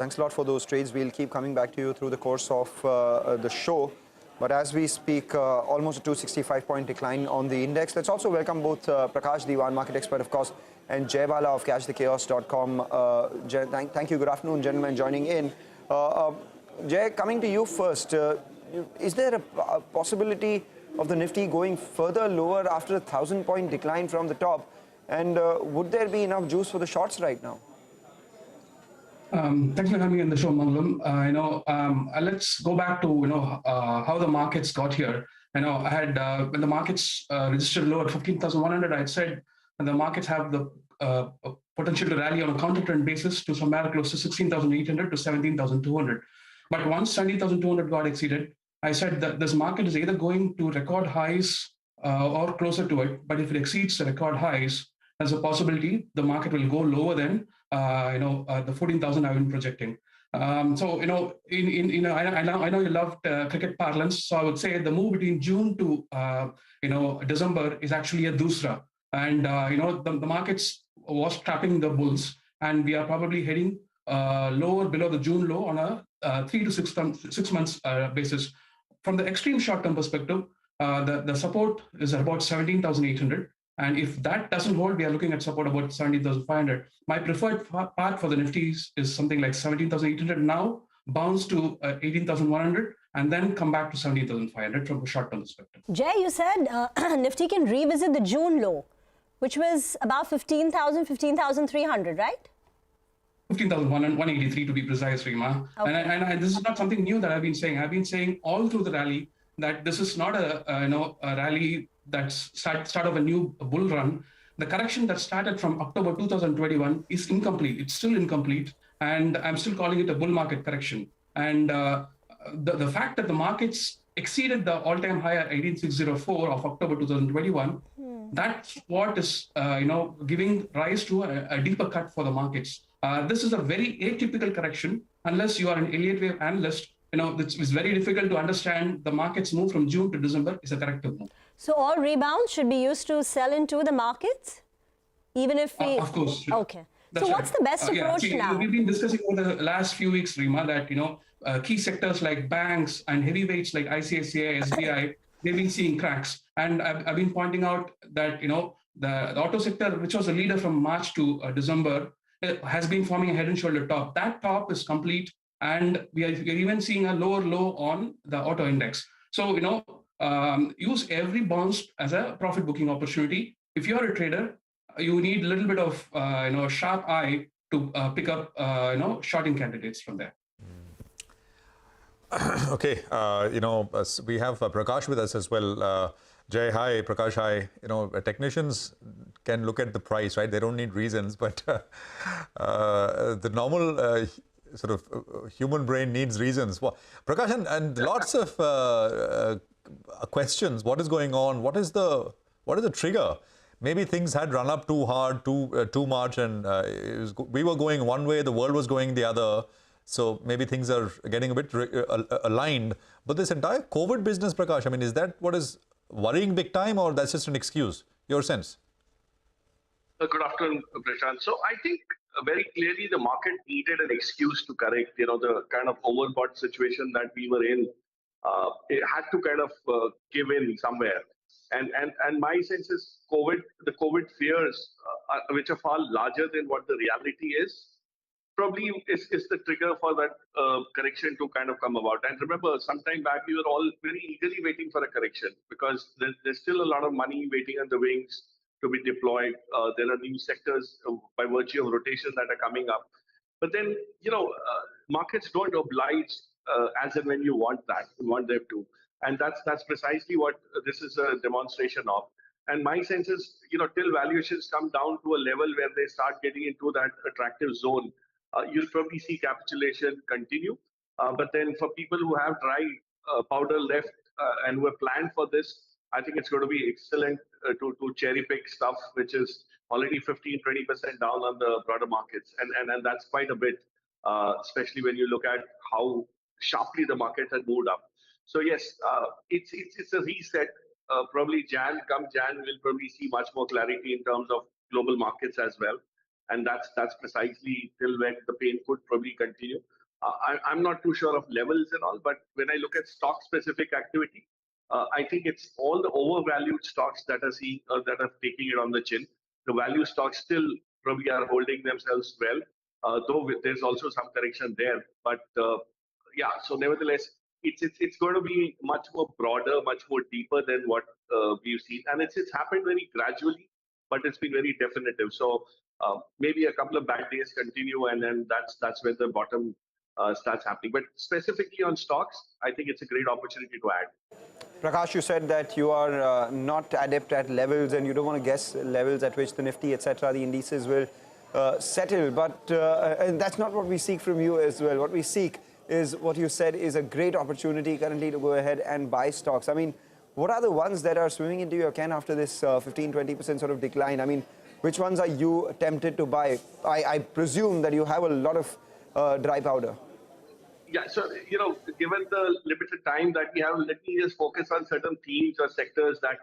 Thanks a lot for those trades. We'll keep coming back to you through the course of the show. But as we speak, almost a 265-point decline on the index. Let's also welcome both Prakash Diwan, market expert, of course, and Jai Bala of CatchTheChaos.com. Thank you. Good afternoon, gentlemen, joining in. Jai, coming to you first. Is there a possibility of the Nifty going further lower after a 1,000-point decline from the top? And would there be enough juice for the shorts right now? Thanks for having me on the show, Mangalam. Let's go back to how the markets got here. I had when the markets registered low at 15,100, I had said the markets have the potential to rally on a counter-trend basis to somewhere close to 16,800 to 17,200. But once 17,200 got exceeded, I said that this market is either going to record highs or closer to it. But if it exceeds the record highs, there's a possibility the market will go lower than the 14,000 I've been projecting. I know you loved cricket parlance, so I would say the move between June to December is actually a dusra, and the markets was trapping the bulls, and we are probably heading lower below the June low on a 3 to 6 months basis. From the extreme short-term perspective, the support is about 17,800. And if that doesn't hold, we are looking at support about 17,500. My preferred path for the Nifty is something like 17,800 now, bounce to 18,100, and then come back to 17,500 from a short-term perspective. Jay, you said Nifty can revisit the June low, which was about 15,000, 15,300, right? 15,183 to be precise, Rima. Okay. And this is not something new that I've been saying. I've been saying all through the rally that this is not a rally that's start of a new bull run. The correction that started from October 2021 is incomplete. It's still incomplete, and I'm still calling it a bull market correction. And the fact that the markets exceeded the all-time high at 18,604 of October 2021, that's what is giving rise to a deeper cut for the markets. This is a very atypical correction. Unless you are an Elliott wave analyst, it's very difficult to understand the market's move from June to December is a corrective move. So all rebounds should be used to sell into the markets, even if we... Of course. Okay. That's so what's the best approach now? We've been discussing over the last few weeks, Rima, that, key sectors like banks and heavyweights like ICICI, SBI, they've been seeing cracks. And I've been pointing out that, the auto sector, which was a leader from March to December, has been forming a head and shoulder top. That top is complete. And we're even seeing a lower low on the auto index. So, use every bounce as a profit booking opportunity. If you're a trader, you need a little bit of, a sharp eye to pick up, shorting candidates from there. Okay, we have Prakash with us as well. Jai, hi, Prakash, hi. Technicians can look at the price, right? They don't need reasons, but the normal sort of human brain needs reasons. Well, Prakash, and lots of questions. What is going on? What is the trigger? Maybe things had run up too hard, too much, and we were going one way, the world was going the other. So maybe things are getting a bit aligned. But this entire COVID business, Prakash, I mean, is that what is worrying big time, or that's just an excuse? Your sense? Good afternoon, Prashant. So I think very clearly the market needed an excuse to correct, the kind of overbought situation that we were in. It had to kind of give in somewhere. And my sense is the COVID fears, which are far larger than what the reality is, probably is the trigger for that correction to kind of come about. And remember, sometime back, we were all very eagerly waiting for a correction because there's still a lot of money waiting on the wings to be deployed. There are new sectors by virtue of rotation that are coming up. But then, markets don't oblige as and when you want them to. And that's precisely what this is a demonstration of. And my sense is, till valuations come down to a level where they start getting into that attractive zone, you'll probably see capitulation continue. But then for people who have dry powder left and who have planned for this, I think it's going to be excellent to cherry pick stuff which is already 15-20% down on the broader markets, and that's quite a bit, especially when you look at how sharply the market had moved up. So yes, it's a reset. Probably come Jan, we'll probably see much more clarity in terms of global markets as well. and that's precisely till when the pain could probably continue. I'm not too sure of levels and all, but when I look at stock-specific activity, I think it's all the overvalued stocks that are seeing that are taking it on the chin. The value stocks still probably are holding themselves well, though there's also some correction there. But yeah, so nevertheless, it's going to be much more broader, much more deeper than what we've seen, and it's happened very gradually, but it's been very definitive. So maybe a couple of bad days continue, and then that's when the bottom starts happening. But specifically on stocks, I think it's a great opportunity to add. Prakash, you said that you are not adept at levels and you don't want to guess levels at which the Nifty, etc., the indices will settle. But and that's not what we seek from you as well. What we seek is what you said is a great opportunity currently to go ahead and buy stocks. I mean, what are the ones that are swimming into your can after this 15-20% sort of decline? I mean, which ones are you tempted to buy? I presume that you have a lot of dry powder. Yeah, so given the limited time that we have, let me just focus on certain themes or sectors that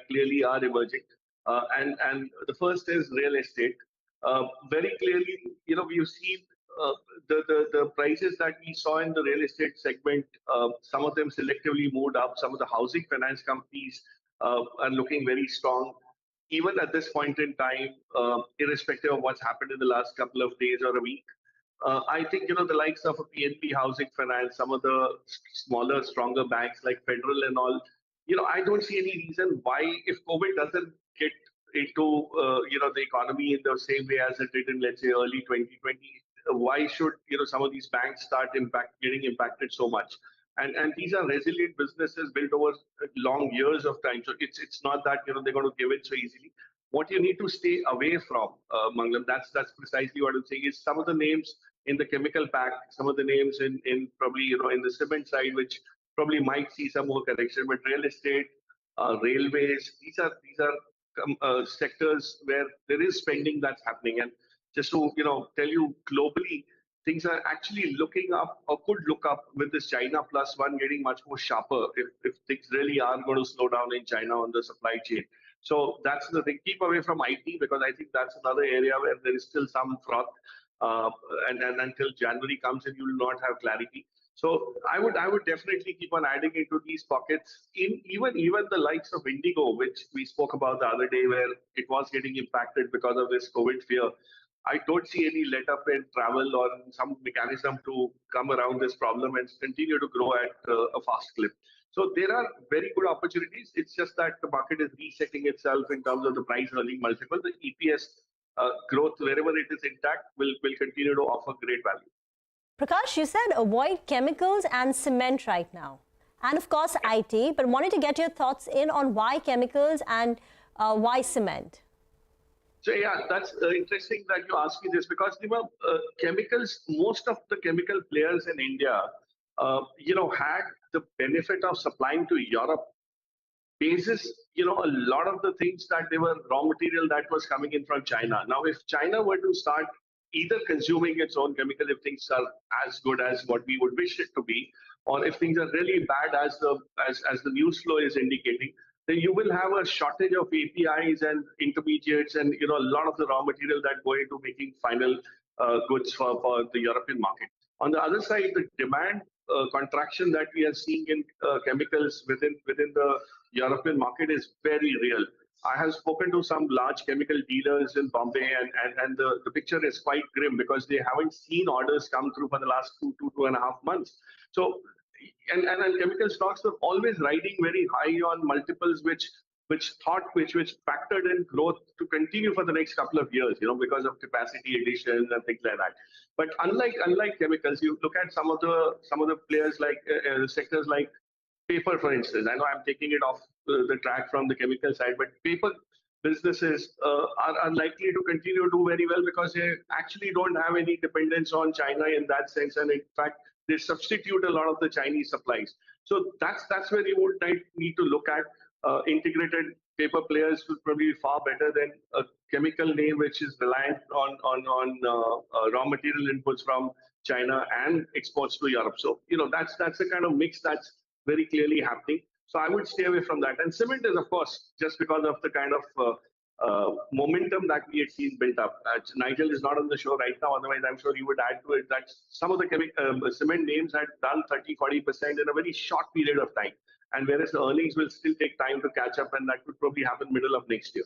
clearly are emerging. And the first is real estate. Very clearly, we've seen the prices that we saw in the real estate segment. Some of them selectively moved up. Some of the housing finance companies are looking very strong. Even at this point in time, irrespective of what's happened in the last couple of days or a week. I think, the likes of a PNB Housing Finance, some of the smaller, stronger banks like Federal and all, I don't see any reason why, if COVID doesn't get into, the economy in the same way as it did in, let's say, early 2020, why should, some of these banks start getting impacted so much? And these are resilient businesses built over long years of time. So it's not that, they're going to give it so easily. What you need to stay away from, Mangalam, that's precisely what I'm saying, is some of the names in the chemical pack, some of the names in probably, in the cement side, which probably might see some more correction, but real estate, railways, these are sectors where there is spending that's happening. And just to, tell you globally, things are actually looking up or could look up with this China plus one getting much more sharper if things really are going to slow down in China on the supply chain. So that's the thing. Keep away from IT, because I think that's another area where there is still some froth. And until January comes in, you will not have clarity. So I would definitely keep on adding into these pockets. In even the likes of Indigo, which we spoke about the other day, where it was getting impacted because of this COVID fear. I don't see any let up in travel or some mechanism to come around this problem and continue to grow at a fast clip. So there are very good opportunities. It's just that the market is resetting itself in terms of the price earning multiple. The EPS growth, wherever it is intact, will continue to offer great value. Prakash, you said avoid chemicals and cement right now. And of course, IT, but wanted to get your thoughts in on why chemicals and why cement. So yeah, that's interesting that you ask me this, because chemicals, most of the chemical players in India, had the benefit of supplying to Europe. Basis, a lot of the things that they were raw material that was coming in from China. Now, if China were to start either consuming its own chemical, if things are as good as what we would wish it to be, or if things are really bad as the news flow is indicating, then you will have a shortage of APIs and intermediates and a lot of the raw material that go into making final goods for the European market. On the other side, the demand contraction that we are seeing in chemicals within the European market is very real. I have spoken to some large chemical dealers in Bombay, and the picture is quite grim, because they haven't seen orders come through for the last two and a half months. So, and chemical stocks were always riding very high on multiples, which factored in growth to continue for the next couple of years, because of capacity additions and things like that. But unlike chemicals, you look at some of the players like sectors like paper, for instance. I know I'm taking it off the track from the chemical side, but paper businesses are likely to continue to do very well, because they actually don't have any dependence on China in that sense, and in fact they substitute a lot of the Chinese supplies. So that's where you would need to look at. Integrated paper players would probably be far better than a chemical name which is reliant on raw material inputs from China and exports to Europe. So that's the kind of mix that's very clearly happening. So I would stay away from that. And cement is, of course, just because of the kind of momentum that we had seen built up. Nigel is not on the show right now, otherwise I'm sure you would add to it that some of the cement names had done 30-40% in a very short period of time. And whereas the earnings will still take time to catch up, and that could probably happen middle of next year.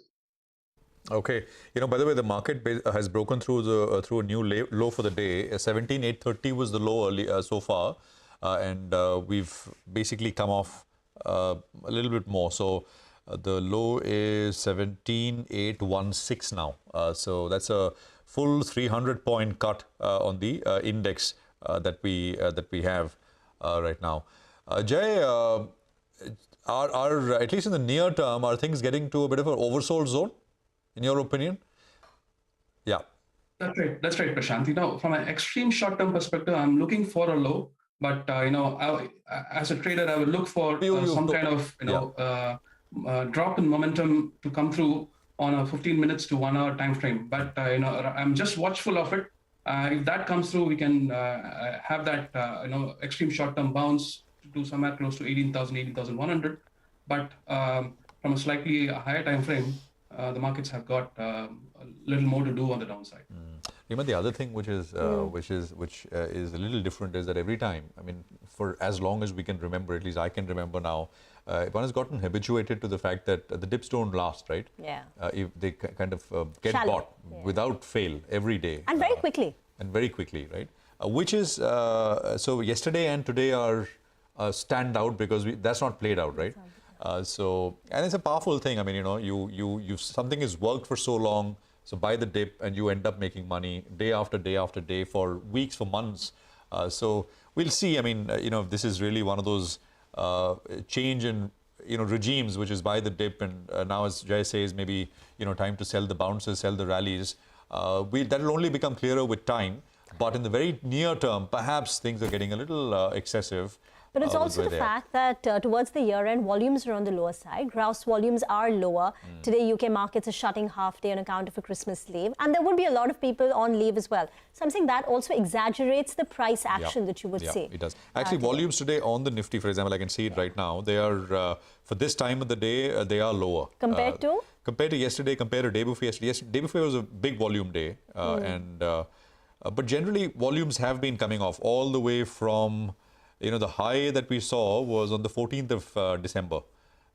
Okay, by the way, the market has broken through through a new low for the day. 17,830 was the low early so far, and we've basically come off a little bit more. So the low is 17,816 now. So that's a full 300-point cut on the index that we have right now. Jai, are at least in the near term, are things getting to a bit of an oversold zone, in your opinion? Yeah. That's right, Prashant. From an extreme short-term perspective, I'm looking for a low, but as a trader, I would look for some kind of drop in momentum to come through on a 15 minutes to 1 hour time frame. But I'm just watchful of it. If that comes through, we can have that extreme short-term bounce to somewhere close to 18,000, 18,100. But from a slightly higher time frame, the markets have got a little more to do on the downside. The other thing which is a little different is that every time, I mean, for as long as we can remember, at least I can remember now, one has gotten habituated to the fact that the dips don't last, right? Yeah. If they kind of get Shallow. bought without fail every day. And very quickly. And very quickly, right? Which is, so yesterday and today are stand out because that's not played out, right? And it's a powerful thing. I mean, you something has worked for so long, so buy the dip and you end up making money day after day after day for weeks, for months. So we'll see. I mean, this is really one of those change in regimes, which is buy the dip, and now, as Jai says, maybe time to sell the bounces, sell the rallies. That will only become clearer with time. But in the very near term, perhaps things are getting a little excessive. But it's also the fact that towards the year end, volumes are on the lower side. Gross volumes are lower. Today, UK markets are shutting half day on account of a Christmas leave. And there would be a lot of people on leave as well. Something that also exaggerates the price action that you would see. It does. Actually, volumes today on the Nifty, for example, I can see it right now. They are, for this time of the day, they are lower. Compared to? Compared to yesterday, compared to day before yesterday. Day before was a big volume day. But generally, volumes have been coming off all the way from... the high that we saw was on the 14th of December,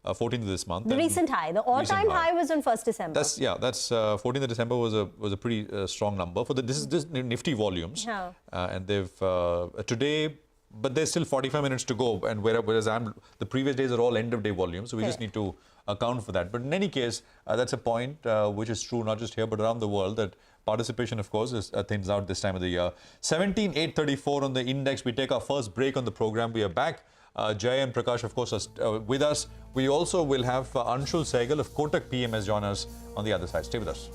14th of this month. The recent high, the all-time high was on 1st December. That's 14th of December was a pretty strong number for this is Nifty volumes. And they've today, but there's still 45 minutes to go. And whereas the previous days are all end of day volumes, so we just need to account for that. But in any case, that's a point which is true not just here but around the world, that participation, of course, is thins out this time of the year. 17,834 on the index. We take our first break on the program. We are back. Jai and Prakash, of course, are with us. We also will have Anshul Sehgal of Kotak PMS join us on the other side. Stay with us.